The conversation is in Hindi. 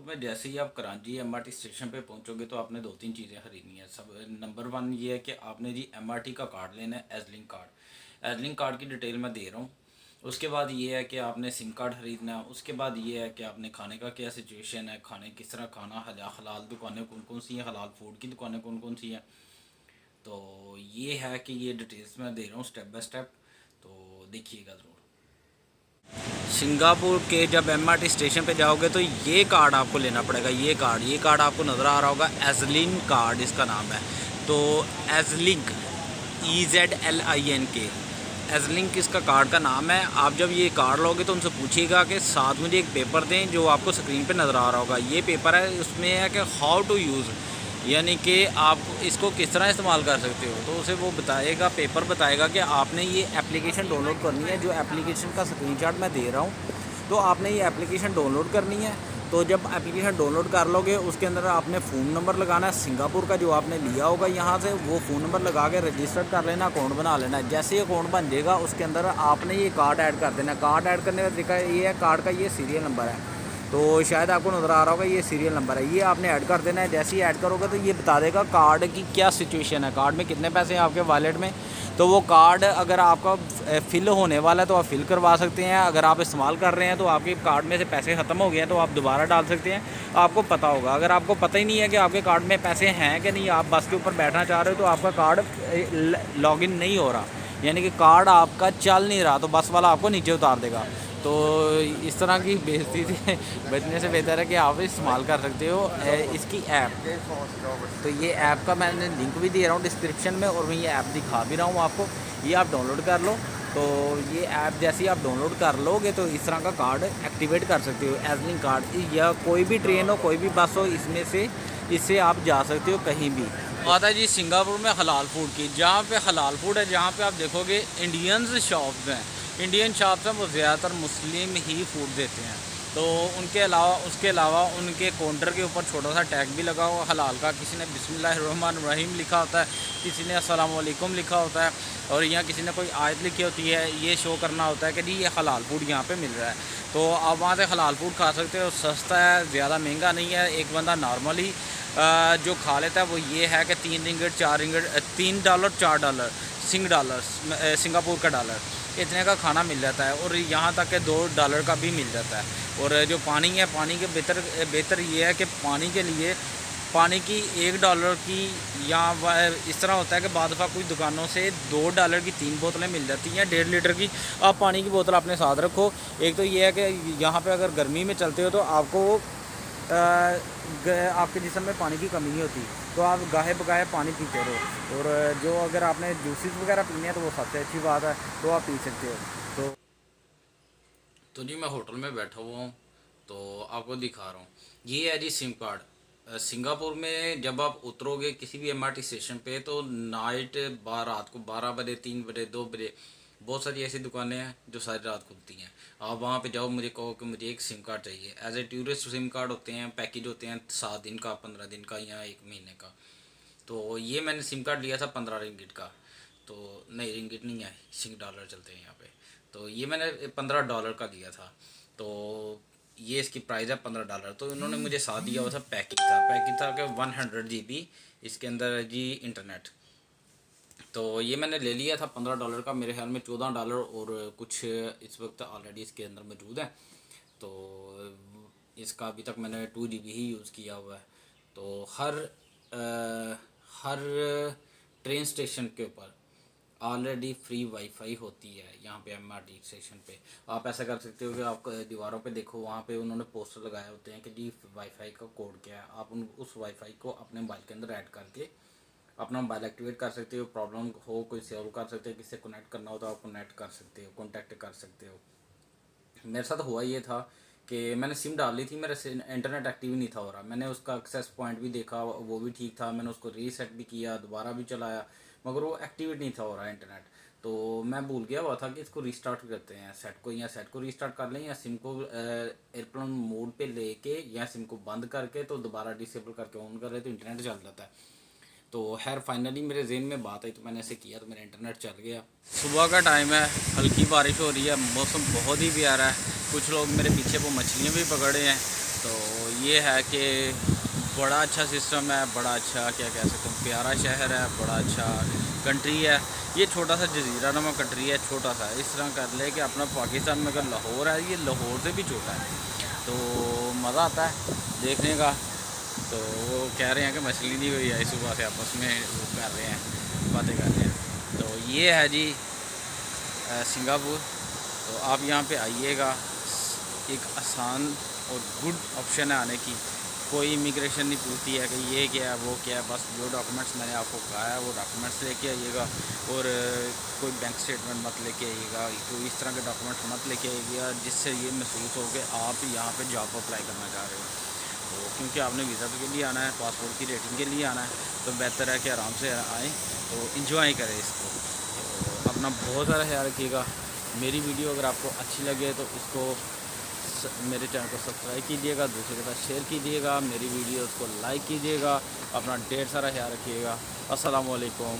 में जैसे ही आप कराची एमआरटी स्टेशन पे पहुंचोगे तो आपने दो तीन चीज़ें खरीदनी है। सब नंबर वन ये है कि आपने जी एमआरटी का कार्ड लेना है, एजलिंक कार्ड। एजलिंक कार्ड की डिटेल मैं दे रहा हूँ। उसके बाद ये है कि आपने सिम कार्ड ख़रीदना है। उसके बाद ये है कि आपने खाने का क्या सिचुएशन है, खाने किस तरह खाना, हलाल दुकानें कौन कौन सी हैं, हलाल फूड की दुकानें कौन कौन सी हैं। तो ये है कि ये डिटेल्स मैं दे रहा हूँ स्टेप बाय स्टेप, तो देखिएगा ज़रूर। सिंगापुर के जब एमआरटी स्टेशन पे जाओगे तो ये कार्ड आपको लेना पड़ेगा। ये कार्ड आपको नज़र आ रहा होगा, एजलिंक कार्ड इसका नाम है। तो एजलिंक, EZLINK, एजलिंक इसका कार्ड का नाम है। आप जब ये कार्ड लोगे तो उनसे पूछिएगा कि साथ मुझे एक पेपर दें, जो आपको स्क्रीन पे नज़र आ रहा होगा। ये पेपर है, उसमें है कि हाउ टू यूज़, यानी कि आप इसको किस तरह इस्तेमाल कर सकते हो। तो उसे वो बताएगा, पेपर बताएगा कि आपने ये एप्लीकेशन डाउनलोड करनी है। जो एप्लीकेशन का स्क्रीनशॉट मैं दे रहा हूँ, तो आपने ये एप्लीकेशन डाउनलोड करनी है। तो जब एप्लीकेशन डाउनलोड कर लोगे, उसके अंदर आपने फ़ोन नंबर लगाना है सिंगापुर का, जो आपने लिया होगा यहाँ से। वो फ़ोन नंबर लगा के रजिस्टर कर लेना, अकाउंट बना लेना है। जैसे ही अकाउंट बन जाएगा, उसके अंदर आपने ये कार्ड ऐड कर देना है। कार्ड ऐड करने का तरीका ये है, कार्ड का ये सीरियल नंबर है, तो शायद आपको नज़र आ रहा होगा, ये सीरियल नंबर है। ये आपने ऐड कर देना है। जैसे ही ऐड करोगे तो ये बता देगा कार्ड की क्या सिचुएशन है, कार्ड में कितने पैसे हैं आपके वॉलेट में। तो वो कार्ड अगर आपका फ़िल होने वाला है तो आप फ़िल करवा सकते हैं। अगर आप इस्तेमाल कर रहे हैं तो आपके कार्ड में से पैसे ख़त्म हो गए हैं तो आप दोबारा डाल सकते हैं, आपको पता होगा। अगर आपको पता ही नहीं है कि आपके कार्ड में पैसे हैं कि नहीं, आप बस के ऊपर बैठना चाह रहे हो, तो आपका कार्ड लॉगिन नहीं हो रहा, यानी कि कार्ड आपका चल नहीं रहा, तो बस वाला आपको नीचे उतार देगा। तो इस तरह की बेइज्जती से बचने से बेहतर है कि आप इस्तेमाल कर सकते हो इसकी ऐप। तो ये ऐप का मैंने लिंक भी दे रहा हूँ डिस्क्रिप्शन में, और मैं ये ऐप दिखा भी रहा हूँ आपको। ये आप डाउनलोड कर लो। तो ये ऐप जैसे ही आप डाउनलोड कर लोगे तो इस तरह का कार्ड एक्टिवेट कर सकते हो, एजलिंक कार्ड। या कोई भी ट्रेन हो, कोई भी बस हो, इससे आप जा सकते हो कहीं भी। बात है जी सिंगापुर में हलाल फूड की। जहाँ पे हलाल फूड है, जहाँ पे आप देखोगे इंडियंस शॉप्स हैं, इंडियन शॉप्स हैं, वो ज़्यादातर मुस्लिम ही फूड देते हैं। तो उसके अलावा उनके काउंटर के ऊपर छोटा सा टैग भी लगा हुआ हलाल का। किसी ने बिस्मिल्लाहिर्रहमानिर्रहीम लिखा होता है, किसी ने अस्सलाम वालेकुम लिखा होता है, और यहाँ किसी ने कोई आयत लिखी होती है। ये शो करना होता है कि जी ये हलाल फूड यहाँ पे मिल रहा है। तो आप वहाँ से हलाल फूड खा सकते हो। सस्ता है, ज़्यादा महंगा नहीं है। एक बंदा नॉर्मली जो खा लेता है वो ये है कि 3 रिंगट, 4 रिंगट, $3, $4 सिंगापुर का डॉलर, इतने का खाना मिल जाता है। और यहाँ तक कि $2 का भी मिल जाता है। और जो पानी है, पानी के बेहतर ये है कि पानी के लिए पानी की $1 की, या इस तरह होता है कि बाद दफ़ा कुछ दुकानों से $2 की 3 बोतलें मिल जाती हैं 1.5 लीटर की। आप पानी की बोतल अपने साथ रखो। एक तो ये है कि यहाँ पे अगर गर्मी में चलते हो तो आपको आपके जिस्म में पानी की कमी नहीं होती, तो आप गाहे बगाहे पानी पीते रहो। और जो अगर आपने जूसेस वगैरह पीने हैं तो वो सबसे अच्छी बात है, तो आप पी सकते हो। तो जी मैं होटल में बैठा हुआ हूँ, तो आपको दिखा रहा हूँ। ये है जी सिम कार्ड। सिंगापुर में जब आप उतरोगे किसी भी एमआरटी स्टेशन पे, तो नाइट रात को 12 बजे, 3 बजे, 2 बजे बहुत सारी ऐसी दुकानें हैं जो सारी रात खुलती हैं। आप वहाँ पे जाओ, मुझे कहो कि मुझे एक सिम कार्ड चाहिए। As a tourist sim card होते हैं, पैकेज होते हैं 7 दिन का, 15 दिन का, या 1 महीने का। तो ये मैंने सिम कार्ड लिया था 15 रिंगिट का। तो नहीं, रिंगिट नहीं है, $6 चलते हैं यहाँ पे। तो ये मैंने $15 का लिया था। तो ये इसकी प्राइस है $15। तो इन्होंने मुझे साथ दिया हुआ था, पैकेज था कि 100 GB इसके अंदर जी इंटरनेट। तो ये मैंने ले लिया था $15 का। मेरे ख्याल में $14 और कुछ इस वक्त ऑलरेडी इसके अंदर मौजूद है। तो इसका अभी तक मैंने 2 GB ही यूज़ किया हुआ है। तो हर ट्रेन स्टेशन के ऊपर ऑलरेडी फ्री वाईफाई होती है यहाँ पे एमआरटी स्टेशन पे। आप ऐसा कर सकते हो कि आप दीवारों पे देखो, वहाँ पे उन्होंने पोस्टर लगाए होते हैं कि जी वाईफाई का कोड क्या है। आप उस वाईफाई को अपने मोबाइल के अंदर ऐड करके अपना मोबाइल एक्टिवेट कर सकते हो। प्रॉब्लम हो कोई सॉल्व कर सकते हो, किससे कनेक्ट करना हो तो आप कनेक्ट कर सकते हो, कॉन्टैक्ट कर सकते हो। मेरे साथ हुआ ये था कि मैंने सिम डाल ली थी, मेरे से इंटरनेट एक्टिव नहीं था हो रहा। मैंने उसका एक्सेस पॉइंट भी देखा, वो भी ठीक था। मैंने उसको रीसेट भी किया, दोबारा भी चलाया, मगर वो एक्टिवेट नहीं था हो रहा इंटरनेट। तो मैं भूल गया हुआ था कि इसको रीस्टार्ट करते हैं, सेट को रीस्टार्ट कर लें, या सिम को एयरप्लेन मोड पे लेके, या सिम को बंद करके तो दोबारा डिसेबल करके ऑन कर ले तो इंटरनेट चल जाता है। तो खैर फाइनली मेरे जेहन में बात आई तो मैंने ऐसे किया, तो मेरा इंटरनेट चल गया। सुबह का टाइम है, हल्की बारिश हो रही है, मौसम बहुत ही प्यारा है। कुछ लोग मेरे पीछे वो मछलियाँ भी पकड़े हैं। तो ये है कि बड़ा अच्छा सिस्टम है, बड़ा अच्छा क्या कह सकते हैं, प्यारा शहर है, बड़ा अच्छा कंट्री है। ये छोटा सा जजीरा नुमा कंट्री है, छोटा सा। इस तरह कर ले कि अपना पाकिस्तान में अगर लाहौर है, ये लाहौर से भी छोटा है, तो मज़ा आता है देखने का। तो वो कह रहे हैं कि मछली नहीं हुई है, सुबह से आपस में वो कर रहे हैं, बातें कर रहे हैं। तो ये है जी सिंगापुर। तो आप यहाँ पे आइएगा, एक आसान और गुड ऑप्शन है आने की। कोई इमिग्रेशन नहीं पूछती है कि ये क्या है वो क्या है, बस जो डॉक्यूमेंट्स मैंने आपको कहा है वो डॉक्यूमेंट्स लेके आइएगा। और कोई बैंक स्टेटमेंट मत लेके आइएगा, कोई इस तरह के डॉक्यूमेंट्स मत लेके आइएगा जिससे ये महसूस हो कि आप यहाँ पे जॉब अप्लाई करना चाह रहे हो। तो क्योंकि आपने वीज़ा के लिए आना है, पासपोर्ट की रेटिंग के लिए आना है, तो बेहतर है कि आराम से आएँ, तो इंजॉय करें इसको। तो अपना बहुत सारा ख्याल रखिएगा। मेरी वीडियो अगर आपको अच्छी लगे तो इसको मेरे चैनल को सब्सक्राइब कीजिएगा, दूसरे के साथ शेयर कीजिएगा, मेरी वीडियोस को लाइक कीजिएगा, अपना ढेर सारा ख्याल रखिएगा। अस्सलाम वालेकुम।